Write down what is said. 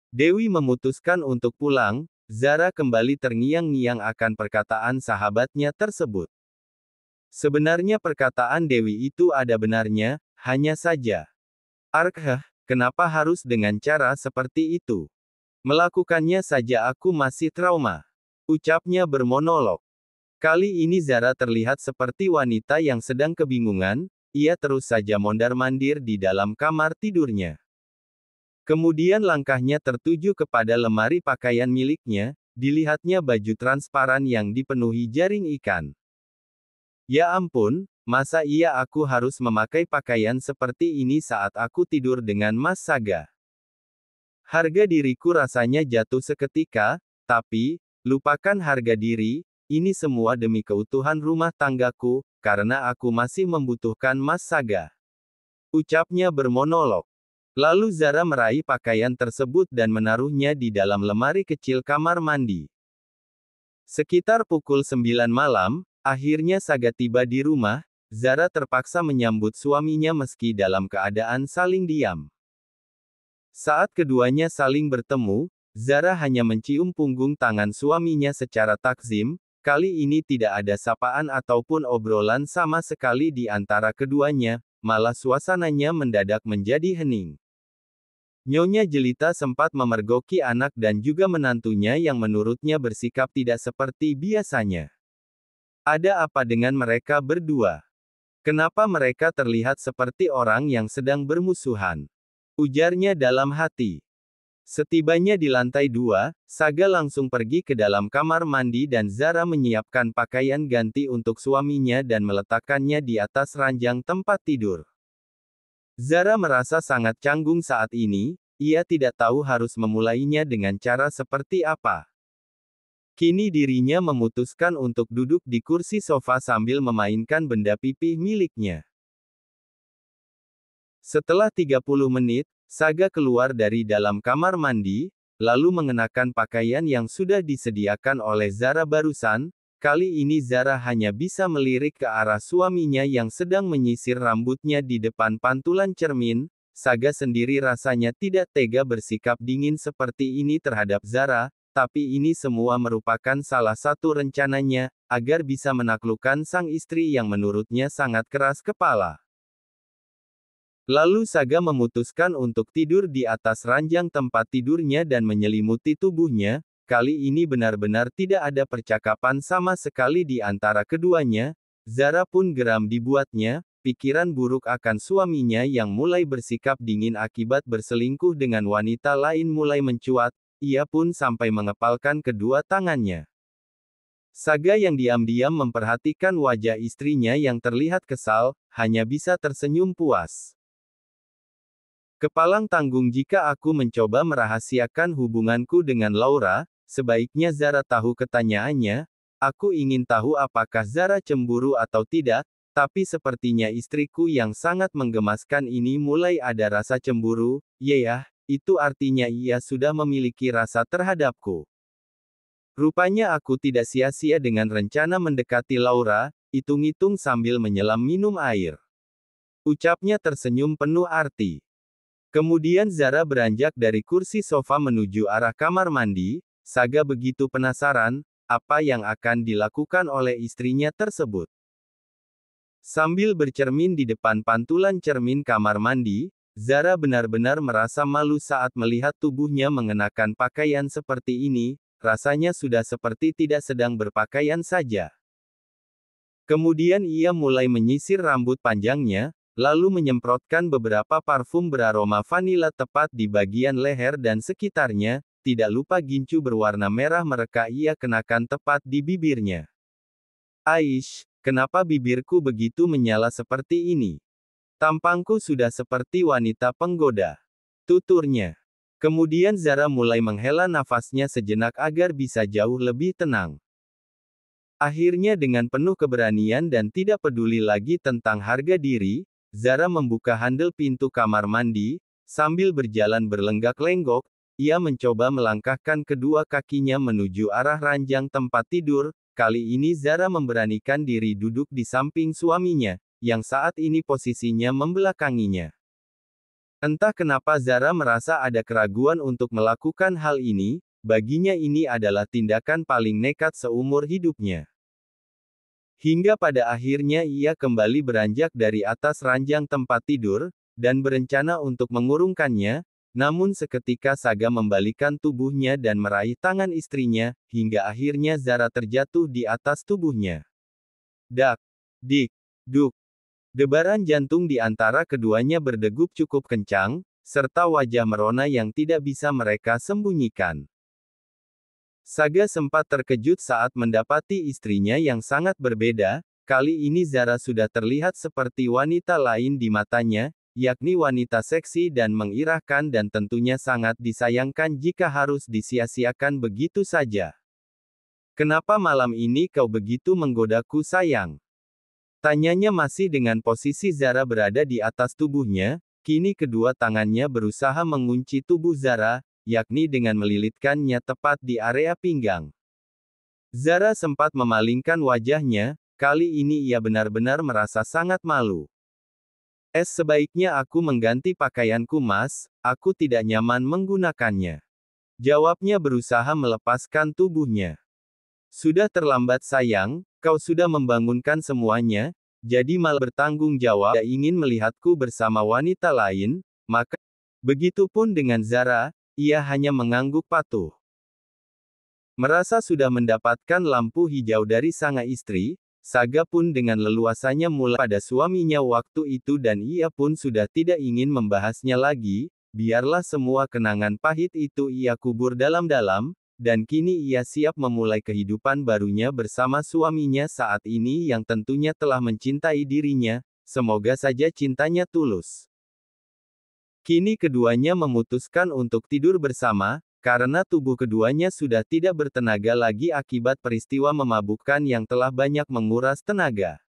Dewi memutuskan untuk pulang. Zara kembali terngiang-ngiang akan perkataan sahabatnya tersebut. Sebenarnya perkataan Dewi itu ada benarnya, hanya saja. Kenapa harus dengan cara seperti itu? Melakukannya saja aku masih trauma. Ucapnya bermonolog. Kali ini Zara terlihat seperti wanita yang sedang kebingungan, ia terus saja mondar-mandir di dalam kamar tidurnya. Kemudian langkahnya tertuju kepada lemari pakaian miliknya, dilihatnya baju transparan yang dipenuhi jaring ikan. Ya ampun, masa iya aku harus memakai pakaian seperti ini saat aku tidur dengan Mas Saga? Harga diriku rasanya jatuh seketika, tapi, lupakan harga diri, ini semua demi keutuhan rumah tanggaku, karena aku masih membutuhkan Mas Saga. Ucapnya bermonolog. Lalu Zara meraih pakaian tersebut dan menaruhnya di dalam lemari kecil kamar mandi. Sekitar pukul 9 malam, akhirnya Saga tiba di rumah. Zara terpaksa menyambut suaminya meski dalam keadaan saling diam. Saat keduanya saling bertemu, Zara hanya mencium punggung tangan suaminya secara takzim. Kali ini tidak ada sapaan ataupun obrolan sama sekali di antara keduanya, malah suasananya mendadak menjadi hening. Nyonya Jelita sempat memergoki anak dan juga menantunya yang menurutnya bersikap tidak seperti biasanya. Ada apa dengan mereka berdua? Kenapa mereka terlihat seperti orang yang sedang bermusuhan? Ujarnya dalam hati. Setibanya di lantai 2, Saga langsung pergi ke dalam kamar mandi dan Zara menyiapkan pakaian ganti untuk suaminya dan meletakkannya di atas ranjang tempat tidur. Zara merasa sangat canggung saat ini, ia tidak tahu harus memulainya dengan cara seperti apa. Kini dirinya memutuskan untuk duduk di kursi sofa sambil memainkan benda pipih miliknya. Setelah 30 menit, Saga keluar dari dalam kamar mandi, lalu mengenakan pakaian yang sudah disediakan oleh Zara barusan. Kali ini Zara hanya bisa melirik ke arah suaminya yang sedang menyisir rambutnya di depan pantulan cermin. Saga sendiri rasanya tidak tega bersikap dingin seperti ini terhadap Zara, tapi ini semua merupakan salah satu rencananya, agar bisa menaklukkan sang istri yang menurutnya sangat keras kepala. Lalu Saga memutuskan untuk tidur di atas ranjang tempat tidurnya dan menyelimuti tubuhnya. Kali ini benar-benar tidak ada percakapan sama sekali di antara keduanya. Zara pun geram dibuatnya, pikiran buruk akan suaminya yang mulai bersikap dingin akibat berselingkuh dengan wanita lain mulai mencuat, ia pun sampai mengepalkan kedua tangannya. Saga yang diam-diam memperhatikan wajah istrinya yang terlihat kesal, hanya bisa tersenyum puas. Kepalang tanggung jika aku mencoba merahasiakan hubunganku dengan Laura. Sebaiknya Zara tahu ketanyaannya. Aku ingin tahu apakah Zara cemburu atau tidak, tapi sepertinya istriku yang sangat menggemaskan ini mulai ada rasa cemburu. Yeyah, itu artinya ia sudah memiliki rasa terhadapku. Rupanya aku tidak sia-sia dengan rencana mendekati Laura, hitung-hitung sambil menyelam minum air. Ucapnya tersenyum penuh arti. Kemudian Zara beranjak dari kursi sofa menuju arah kamar mandi. Saga begitu penasaran, apa yang akan dilakukan oleh istrinya tersebut. Sambil bercermin di depan pantulan cermin kamar mandi, Zara benar-benar merasa malu saat melihat tubuhnya mengenakan pakaian seperti ini, rasanya sudah seperti tidak sedang berpakaian saja. Kemudian ia mulai menyisir rambut panjangnya, lalu menyemprotkan beberapa parfum beraroma vanila tepat di bagian leher dan sekitarnya. Tidak lupa gincu berwarna merah mereka ia kenakan tepat di bibirnya. Aish, kenapa bibirku begitu menyala seperti ini? Tampangku sudah seperti wanita penggoda. Tuturnya. Kemudian Zara mulai menghela nafasnya sejenak agar bisa jauh lebih tenang. Akhirnya dengan penuh keberanian dan tidak peduli lagi tentang harga diri, Zara membuka handle pintu kamar mandi. Sambil berjalan berlenggak-lenggok, ia mencoba melangkahkan kedua kakinya menuju arah ranjang tempat tidur. Kali ini Zara memberanikan diri duduk di samping suaminya, yang saat ini posisinya membelakanginya. Entah kenapa Zara merasa ada keraguan untuk melakukan hal ini, baginya ini adalah tindakan paling nekat seumur hidupnya. Hingga pada akhirnya ia kembali beranjak dari atas ranjang tempat tidur, dan berencana untuk mengurungkannya, namun seketika Saga membalikkan tubuhnya dan meraih tangan istrinya, hingga akhirnya Zara terjatuh di atas tubuhnya. Dak, dik, duk. Debaran jantung di antara keduanya berdegup cukup kencang, serta wajah merona yang tidak bisa mereka sembunyikan. Saga sempat terkejut saat mendapati istrinya yang sangat berbeda, kali ini Zara sudah terlihat seperti wanita lain di matanya, yakni wanita seksi dan mengirakkan dan tentunya sangat disayangkan jika harus disia-siakan begitu saja. "Kenapa malam ini kau begitu menggodaku sayang?" Tanyanya masih dengan posisi Zara berada di atas tubuhnya, kini kedua tangannya berusaha mengunci tubuh Zara, yakni dengan melilitkannya tepat di area pinggang. Zara sempat memalingkan wajahnya, kali ini ia benar-benar merasa sangat malu. Sebaiknya aku mengganti pakaianku mas, aku tidak nyaman menggunakannya. Jawabnya berusaha melepaskan tubuhnya. Sudah terlambat sayang, kau sudah membangunkan semuanya, jadi malah bertanggung jawab tidak ingin melihatku bersama wanita lain, maka, begitupun dengan Zara, ia hanya mengangguk patuh. Merasa sudah mendapatkan lampu hijau dari sang istri, Saga pun dengan leluasanya mulai pada suaminya waktu itu dan ia pun sudah tidak ingin membahasnya lagi, biarlah semua kenangan pahit itu ia kubur dalam-dalam, dan kini ia siap memulai kehidupan barunya bersama suaminya saat ini yang tentunya telah mencintai dirinya, semoga saja cintanya tulus. Kini keduanya memutuskan untuk tidur bersama, karena tubuh keduanya sudah tidak bertenaga lagi akibat peristiwa memabukkan yang telah banyak menguras tenaga.